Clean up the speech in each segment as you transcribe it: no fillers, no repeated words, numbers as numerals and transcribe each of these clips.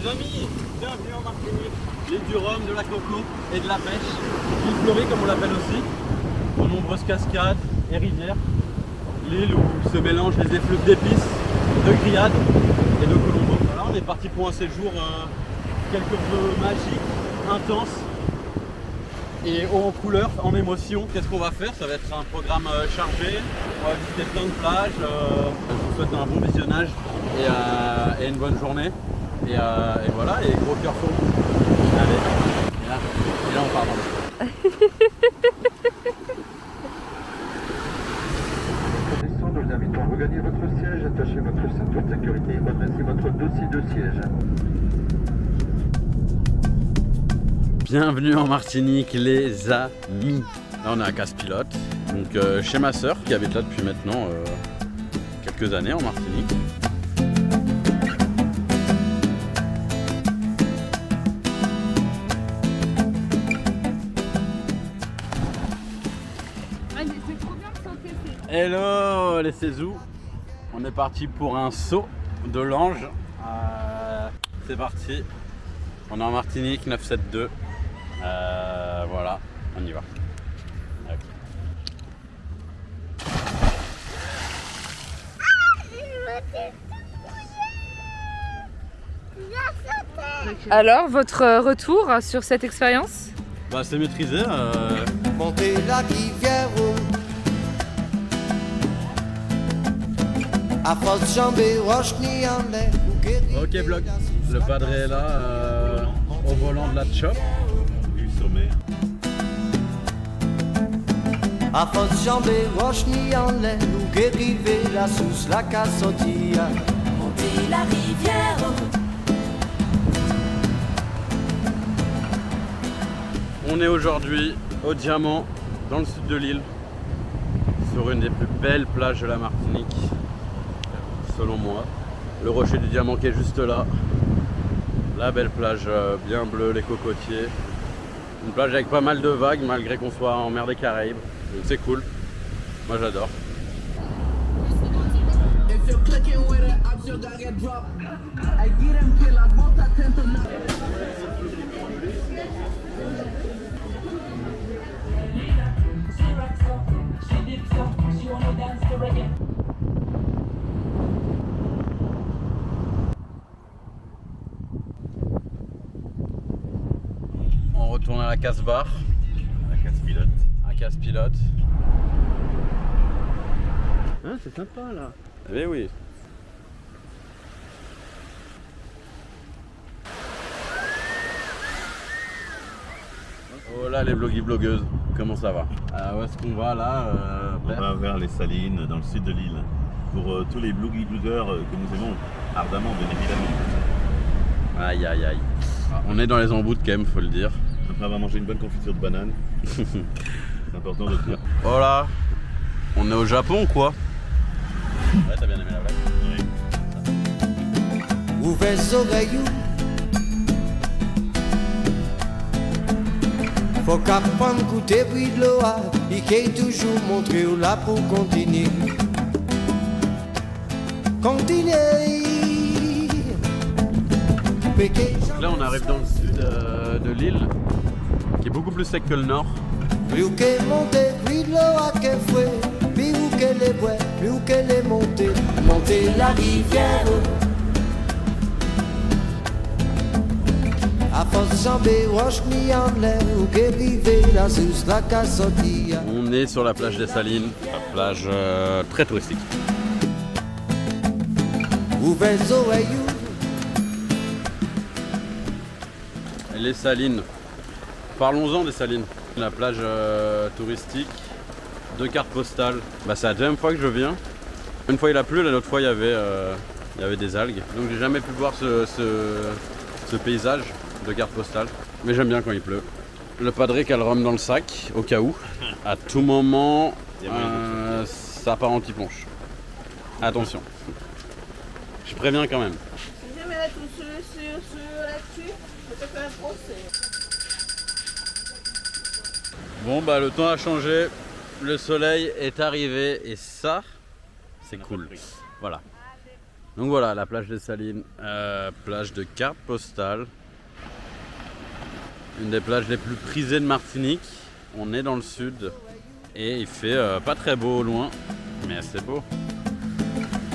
Les amis, bienvenue en Martinique, l'île du rhum, de la coco et de la pêche. L'île fleurie comme on l'appelle aussi, de nombreuses cascades et rivières. L'île où se mélangent les effluves d'épices, de grillades et de colombo. Voilà, on est parti pour un séjour quelque peu magique, intense et haut en couleurs, en émotion. Qu'est-ce qu'on va faire? Ça va être un programme chargé, on va visiter plein de plages. Je vous souhaite un bon visionnage et une bonne journée. Et voilà, et gros cœur sur vous. Allez, et là on part dans le Nous invitons à regagner votre siège, attachez votre ceinture de sécurité et redressez votre dossier de siège. Bienvenue en Martinique les amis. Là on est à Casse-Pilote, donc chez ma soeur qui habite là depuis maintenant quelques années en Martinique. Hello les Cézous, on est parti pour un saut de l'ange. C'est parti, on est en Martinique 972. Voilà, on y va. Alors, votre retour sur cette expérience? Bah c'est maîtrisé. Monter la rivière à force jamber roche ni en l'air. Ok vlog, le padre est là au volant de la chop. Du sommet. À force jamber roche ni en l'air. Ou guériver la sous la cassotia. Monter la rivière. On est aujourd'hui au Diamant, dans le sud de l'île, sur une des plus belles plages de la Martinique, selon moi. Le rocher du Diamant qui est juste là, la belle plage bien bleue, les cocotiers. Une plage avec pas mal de vagues malgré qu'on soit en mer des Caraïbes, donc c'est cool, moi j'adore. On retourne à la casse-barre. À Casse-Pilote. À Casse-Pilote. Hein, c'est sympa là. Eh oui. Oh là les blogueuses, comment ça va? Où est-ce qu'on va là On va vers les Salines, dans le sud de l'île, pour tous les blogueurs que nous aimons ardemment, bien évidemment. Aïe aïe aïe. On est dans les embouts quand même, faut le dire. Après avoir mangé une bonne confiture de banane, c'est important de le dire. Voilà, on est au Japon quoi. Ouais, t'as bien aimé la blague? Oui. Ouvrez les oreilles. Faut qu'apprendre goûter puis de l'eau, il qui toujours montré où là pour continuer. Continuer. Là on arrive dans le sud de l'île, qui est beaucoup plus sec que le nord. Plus qu'elle monte, plus de l'eau à qu'elle fouet, plus qu'elle est bois, plus qu'elle est montée. Monter la rivière. À force jamber roche ni en l'air, ou guériver la sous la cassotia. On est sur la plage des Salines, la plage très touristique. Ouvrez les oreilles. Les Salines, parlons-en des Salines. La plage touristique, 2 cartes postales. Bah, c'est la deuxième fois que je viens. Une fois il a plu, l'autre fois il y avait des algues. Donc j'ai jamais pu voir ce paysage de carte postale. Mais j'aime bien quand il pleut. Le padré qui a le rhum dans le sac, au cas où. À tout moment, ça part anti-ponche. Attention. Je préviens quand même. Si jamais la touche là-dessus, je te fais un procès. Bon bah le temps a changé, le soleil est arrivé et ça, c'est cool. Voilà. Donc voilà, la plage des Salines, plage de carte postale. Une des plages les plus prisées de Martinique. On est dans le sud et il fait pas très beau au loin, mais c'est beau.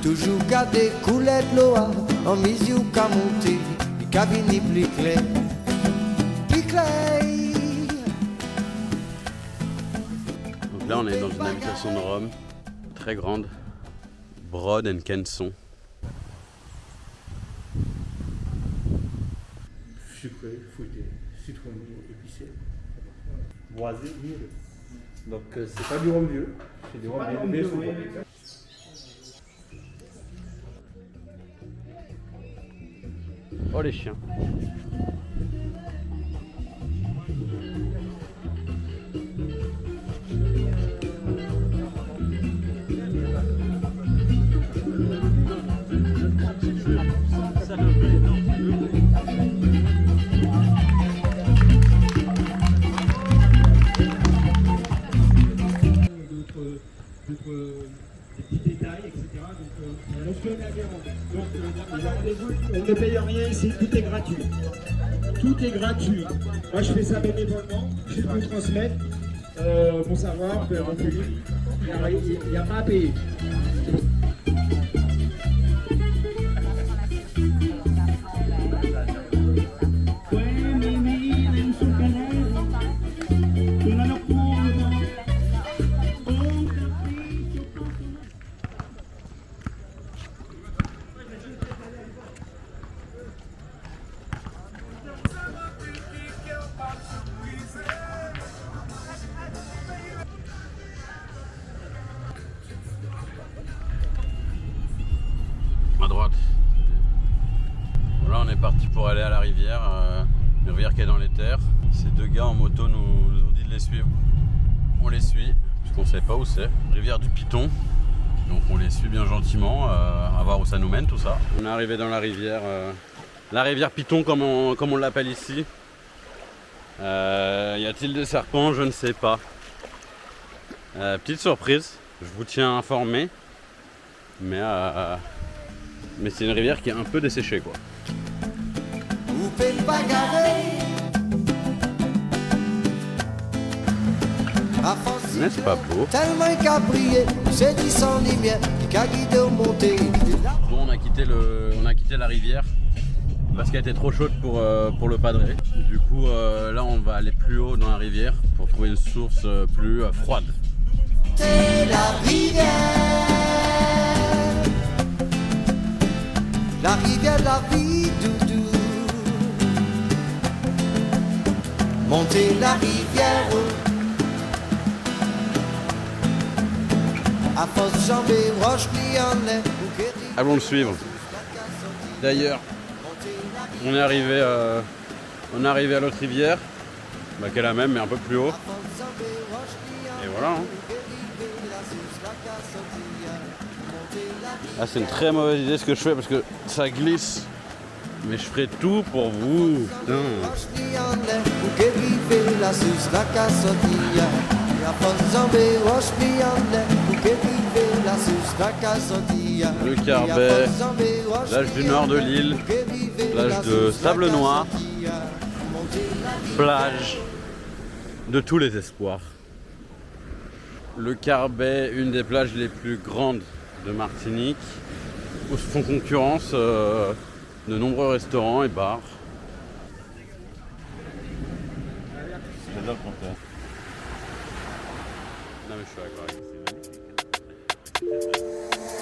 Toujours garder couler de l'eau en mise ou qu'à monter, les cabines plus claires. Plus claires. Donc là on est dans une habitation de Rome, très grande, Brod and Kenson. Sucré, fruité, citronné, épicé, boisé, mielleux. Donc c'est pas du rhum vieux, c'est du rhum bien élevé. Oh les chiens. On ne paye rien ici, tout est gratuit. Tout est gratuit. Moi je fais ça bénévolement, je peux transmettre mon savoir, mon public. Il n'y a pas à payer. À droite. Là on est parti pour aller à la rivière, une rivière qui est dans les terres. Ces deux gars en moto nous ont dit de les suivre. On les suit, puisqu'on sait pas où c'est. Rivière du Piton. Donc on les suit bien gentiment, à voir où ça nous mène tout ça. On est arrivé dans la rivière Piton comme on l'appelle ici. Y a-t-il des serpents? Je ne sais pas. Petite surprise, je vous tiens informé. Mais c'est une rivière qui est un peu desséchée quoi. Mais c'est pas beau. Tellement cabrié, c'est dit sans lumière, qu'a guidé au monté. Bon, on a quitté la rivière parce qu'elle était trop chaude pour le padrer. Du coup, là, on va aller plus haut dans la rivière pour trouver une source plus froide. C'est la rivière de la vie, doudou. Montez la rivière. À force de jambes et roches lianes. Allons le suivre. D'ailleurs, on est arrivé à l'autre rivière, qui est la même mais un peu plus haut. Et voilà. Hein. Ah, c'est une très mauvaise idée ce que je fais parce que ça glisse. Mais je ferai tout pour vous. Putain. Le Carbet, plage du nord de l'île, plage de sable noir, plage de tous les espoirs. Le Carbet, une des plages les plus grandes de Martinique, où se font concurrence de nombreux restaurants et bars. J'adore le compteur. Non mais je suis d'accord avec vous.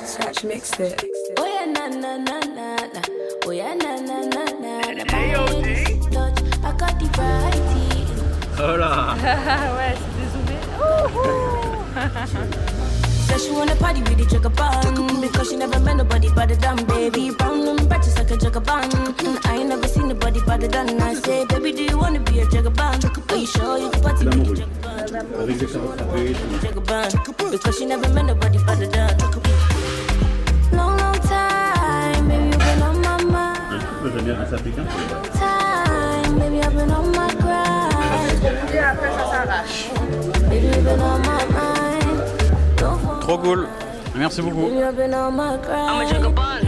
Scratch mixed it. Oh yeah, na na na na na. Oh yeah, na na na na na. Touch, I got the variety. Oh là. Ouais, c'est dézoomé. Says she wanna party with the jugger bun because she never met nobody but the dumb baby. Brown them patches like a jugger bun. I ain't never seen nobody but the done. I say, baby, do you wanna be a jugger bun? Are you sure you can party with the jugger bun? Jugger bun because she never met nobody but the done. Long, long time, baby, you've been on my mind. J'aime bien ça pique un peu. Time, baby, I've been on my grind. Et après ça s'arrache. Baby, you've been on my mind. Trop cool. Merci beaucoup. Baby, I've been on my grind. I'm a jugger bun.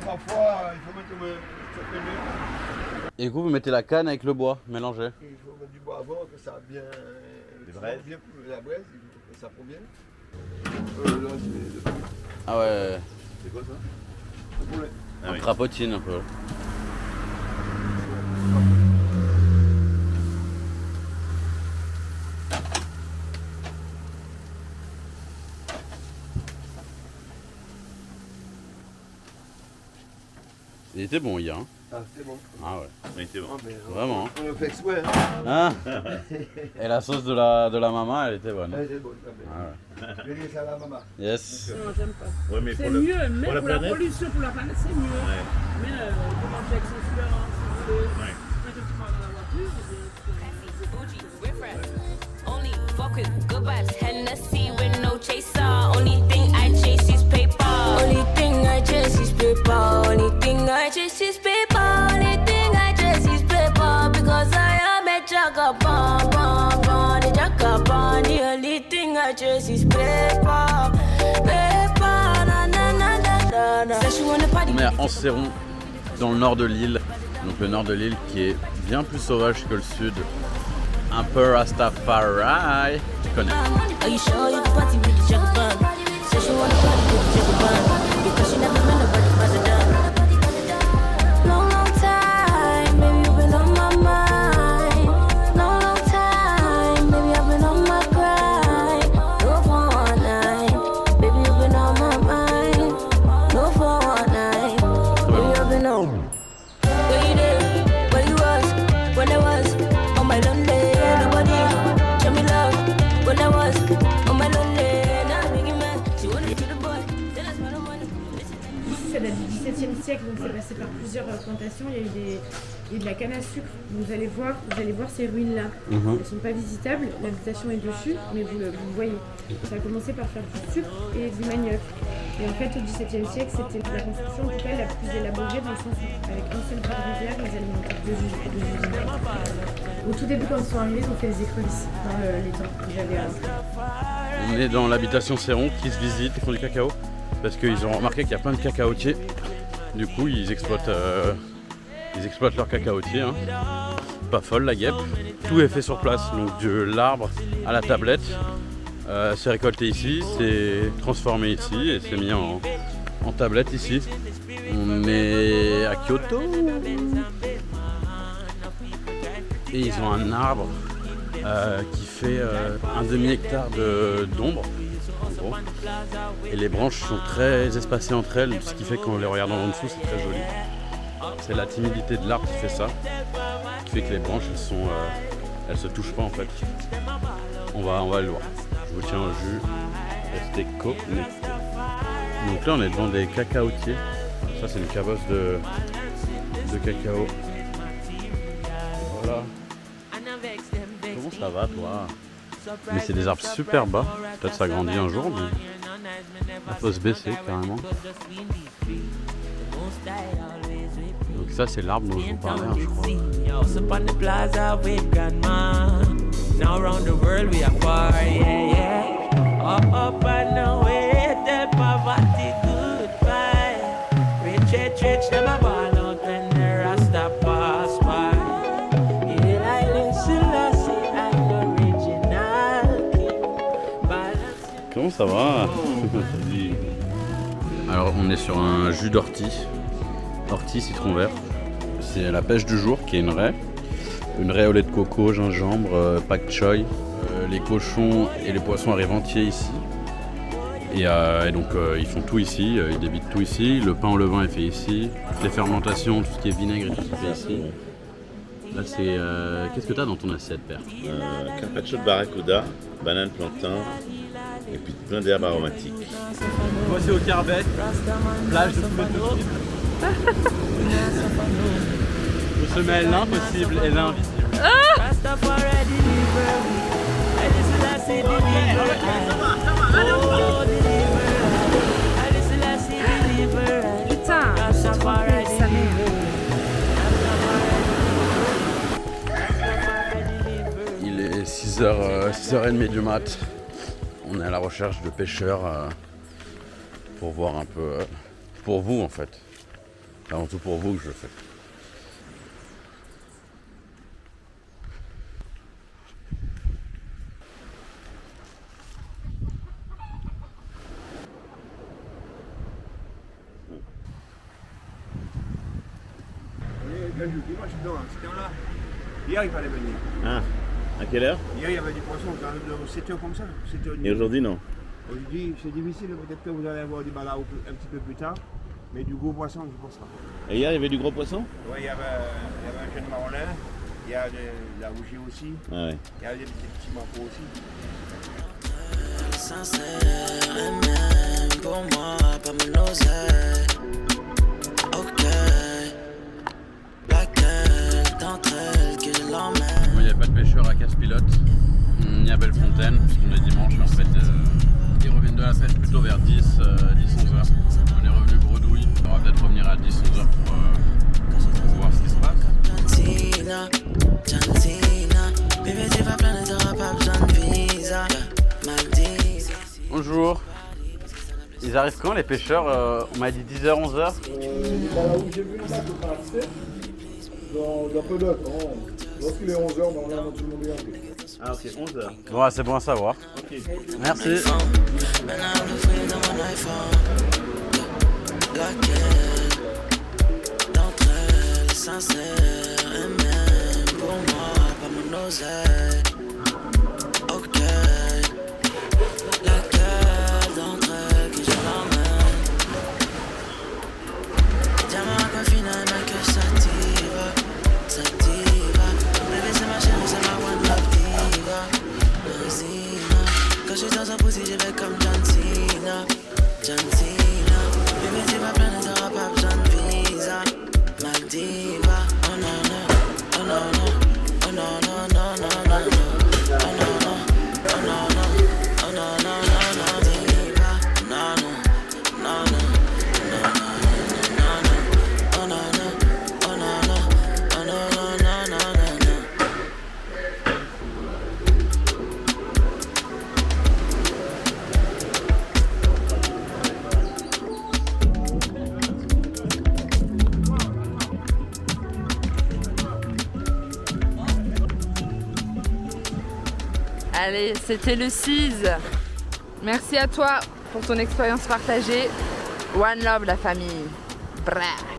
parfois, il faut mettre ça fait mieux. Et du coup, vous mettez la canne avec le bois mélangé. Il faut mettre du bois avant que ça a bien. braises. Bien la braise, il faut que ça provienne. Là, c'est. Ah ouais, C'est quoi ça? Le poulet. Ah oui. trapotine un peu. Il était bon hier. Hein. Ah, c'est bon. Ah ouais. Oui, c'est bon. Ah, mais, Vraiment. Hein. on le fait exprès. Hein. Ah. Et la sauce de la maman, elle était bonne. Elle était bonne. Ah ouais. Je dis ça à la maman. Yes. Non, j'aime pas. Ouais, mais C'est pour le- mieux, mais pour la pour la planète. pollution, pour la planète, c'est mieux. Ouais. Mais pour manger avec son sueur, si vous voulez, Ouais. quand tu prends dans la voiture, Only fuck with good vibes, Hennessy with no chaser. Only thing I chase is paper. Only thing I chase is paper. Only thing I chase is paper. Only thing I chase is paper. Because I am a jagabon, bon, bon, the jagabon. The only thing I chase is paper. Paper, na na na na na. Said she wanna party. On est à Anseron, dans le nord de l'île. Donc le nord de l'île qui est bien plus sauvage que le sud. Un peu Rastafari. Tu connais. Are you sure you can party with the jagabon? Said she wanna party with the jagabon. Because she never met nobody but the done. Long, long time, baby, you've been on my mind. Long, long time, baby, I've been on my grind. No 419, baby, you've been on my mind. No 419, baby, you've been on. Where you there? Where you was? When I was on my lonely, nobody show me love. When I was on my lonely, now I'm making man. She wanna see the boy, then I spend the money. Ici, ça date du XVIIe siècle, donc c'est passé par plusieurs plantations. Il y a eu de la canne à sucre. Donc vous allez voir ces ruines-là. Elles ne sont pas visitables, l'habitation est dessus, mais vous le voyez. Ça a commencé par faire du sucre et du manioc. Et en fait, au XVIIe siècle, c'était la construction en tout cas la plus élaborée dans le sens où, avec un seul bras de rivière, ils alimentaient deux usines. Au tout début, quand ils sont arrivés, ils ont fait des écrevisses dans l'étang. Ils avaient un... On est dans l'habitation Céron qui se visite, ils font du cacao. Parce qu'ils ont remarqué qu'il y a plein de cacaotiers. Du coup, ils exploitent leur cacaotier. Hein. Pas folle la guêpe. Tout est fait sur place. Donc de l'arbre à la tablette. C'est récolté ici, c'est transformé ici et c'est mis en tablette ici. On est à Kyoto. Et ils ont un arbre qui fait un demi-hectare d'ombre. En gros. Et les branches sont très espacées entre elles, ce qui fait qu'en les regardant en dessous, c'est très joli. C'est la timidité de l'arbre qui fait ça, qui fait que les branches elles se touchent pas en fait. On va le voir. Je vous tiens au jus. Restez connectés. Donc là, on est devant des cacaotiers. Ça, c'est une cabosse de cacao. Voilà. Comment ça va, toi? Mais c'est des arbres super bas. Peut-être ça grandit un jour, mais il faut se baisser carrément. Donc ça, c'est l'arbre dont je vous parlais, hein, je crois. Comment ça va? Alors on est sur un jus d'ortie citron vert. C'est la pêche du jour qui est une raie au lait de coco, gingembre, pak choy. Les cochons et les poissons arrivent entiers ici. Et donc ils font tout ici, ils débitent tout ici. Le pain au levain est fait ici. Toutes les fermentations, tout ce qui est vinaigre et tout est fait ici. Là c'est... qu'est-ce que tu as dans ton assiette, Père? Carpaccio de barracuda, banane plantain et puis plein d'herbes aromatiques. Voici au Carbet, plage de tous les possibles. Où se mêle l'impossible et l'invisible. Putain, c'est trop cool, ça Il est 6h30 du mat. On est à la recherche de pêcheurs pour voir un peu, pour vous en fait, C'est avant tout pour vous que je le fais. Moi je suis dedans, c'était là. Hier il fallait venir. Ah, à quelle heure? Hier il y avait du poisson, 7 heures comme ça. 7h30. Et aujourd'hui non? Aujourd'hui c'est difficile, peut-être que vous allez avoir des balades un petit peu plus tard. Mais du gros poisson, je pense pas. Et hier il y avait du gros poisson? Oui, il y avait un jeune marlin, il y a de la rougie aussi, Ah ouais. il y a des petits manteaux aussi. Sincère et même pour moi, pas me nauser. Ok, laquelle d'entre elles que je l'emmène? Il n'y a pas de pêcheurs à Casse-Pilote, ni à Bellefontaine, puisqu'on est dimanche, mais en fait, ils reviennent de la pêche plutôt vers 10-11 heures. On est revenu bredouille, on va peut-être revenir à 10-11 heures pour voir ce qui se passe. Jantina, Jantina, bébé tu vas planer, t'auras pas besoin de visa. Maldives. Bonjour. Ils arrivent quand les pêcheurs? On m'a dit 10h, 11h. Là où j'ai vu le bateau passer, dans peu d'autres, lorsqu'il est 11h, dans là, tout le monde est arrivé. Ah ok, 11h. Bon, c'est bon à savoir. Ok. Merci. Maintenant le fruit dans mon iPhone. Laquelle d'entre elles est sincère et même pour moi, pas mon oseille. Ok, laquelle d'entre elles que je l'emmène? Diamant un peu fine, mais que sativa. Bébé c'est ma chérie, c'est ma one love diva. Rosina, quand je suis dans un pussy, je vais comme John Cena. Bébé tu vas planer, t'auras pas besoin de visa. Maldiva, oh non non, oh non non, oh non non non non non non. Oh no no, oh no no, oh no no no no, diva, no no, no no, no no no no, oh no no, oh no no, oh no no no no no no. Allez, c'était le CIS. Merci à toi pour ton expérience partagée. One love la famille. Brah.